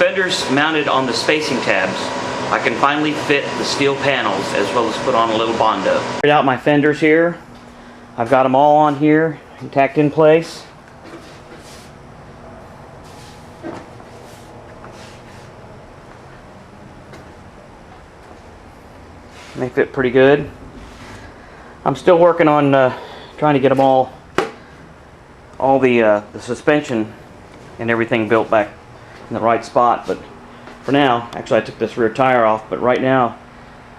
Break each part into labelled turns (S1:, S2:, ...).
S1: fender's mounted on the spacing tabs, I can finally fit the steel panels as well as put on a little Bondo. Right out my fenders here. I've got them all on here and tacked in place. They fit pretty good. I'm still working on trying to get them all the suspension and everything built back in the right spot, but for now, actually I took this rear tire off, but right now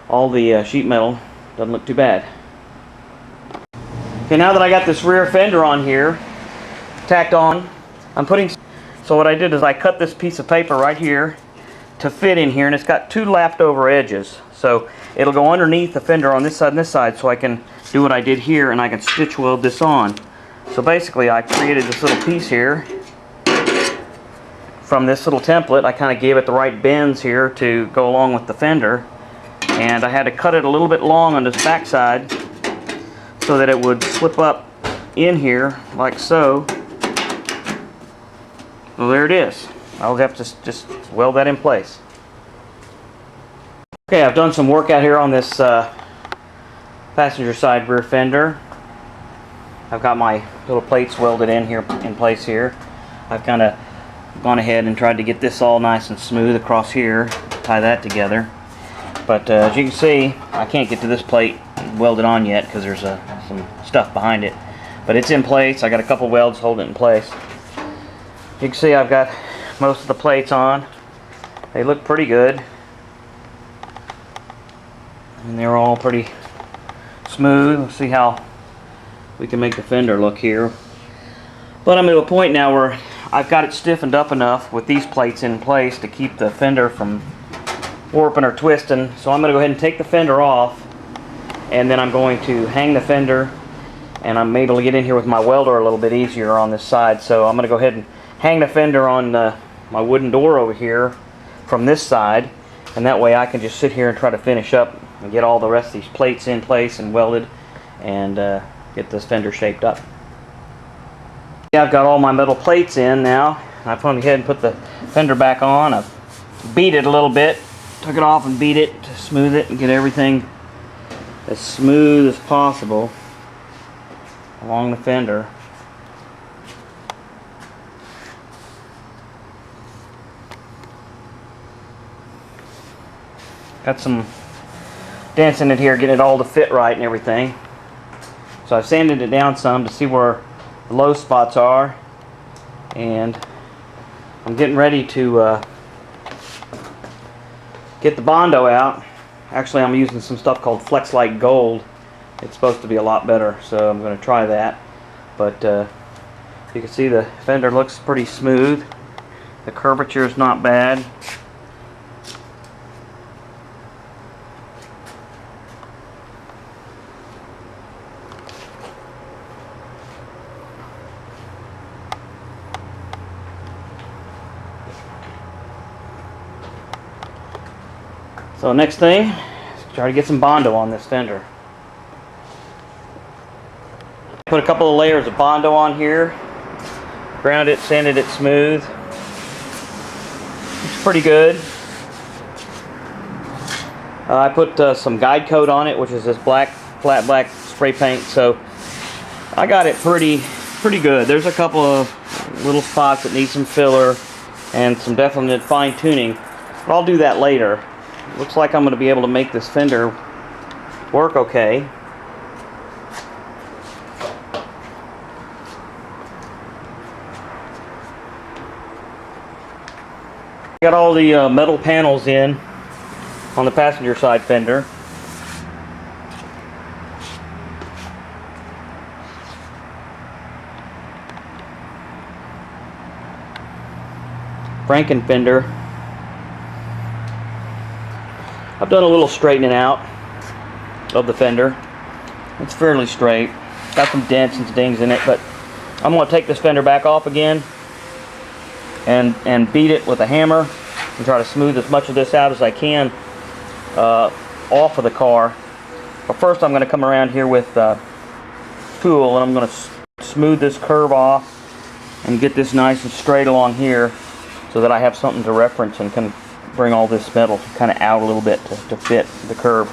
S1: all the sheet metal doesn't look too bad. Okay, now that I got this rear fender on here tacked on, so what I did is I cut this piece of paper right here to fit in here, and it's got two lapped over edges, so it'll go underneath the fender on this side and this side, so I can do what I did here and I can stitch weld this on. So basically I created this little piece here from this little template. I kind of gave it the right bends here to go along with the fender, and I had to cut it a little bit long on this back side so that it would slip up in here like so. Well, there it is. I'll have to just weld that in place. Okay, I've done some work out here on this passenger side rear fender. I've got my little plates welded in here in place here. I've kind of gone ahead and tried to get this all nice and smooth across here, tie that together. But as you can see, I can't get to this plate welded on yet because there's some stuff behind it. But it's in place. I got a couple welds holding it in place. You can see I've got most of the plates on. They look pretty good. And they're all pretty smooth. Let's see how we can make the fender look here. But I'm at a point now where I've got it stiffened up enough with these plates in place to keep the fender from warping or twisting. So I'm going to go ahead and take the fender off, and then I'm going to hang the fender, and I'm able to get in here with my welder a little bit easier on this side. So I'm going to go ahead and hang the fender on my wooden door over here from this side, and that way I can just sit here and try to finish up and get all the rest of these plates in place and welded and get this fender shaped up. I've got all my metal plates in now. I've gone ahead and put the fender back on. I've beat it a little bit, took it off and beat it to smooth it and get everything as smooth as possible along the fender. Got some dents in it here, getting it all to fit right and everything. So I've sanded it down some to see where the low spots are, and I'm getting ready to get the Bondo out. Actually, I'm using some stuff called Flex Light Gold. It's supposed to be a lot better, so I'm going to try that. But you can see the fender looks pretty smooth. The curvature is not bad. So next thing is try to get some Bondo on this fender. Put a couple of layers of Bondo on here, ground it, sanded it smooth. It's pretty good. I put some guide coat on it, which is this black, flat black spray paint. So I got it pretty good. There's a couple of little spots that need some filler and some definite fine tuning, but I'll do that later. Looks like I'm going to be able to make this fender work okay. Got all the metal panels in on the passenger side fender. Franken fender. I've done a little straightening out of the fender. It's fairly straight. Got some dents and dings in it, but I'm going to take this fender back off again and beat it with a hammer and try to smooth as much of this out as I can off of the car. But first I'm going to come around here with a tool, and I'm going to smooth this curve off and get this nice and straight along here so that I have something to reference and can bring all this metal kind of out a little bit to fit the curve.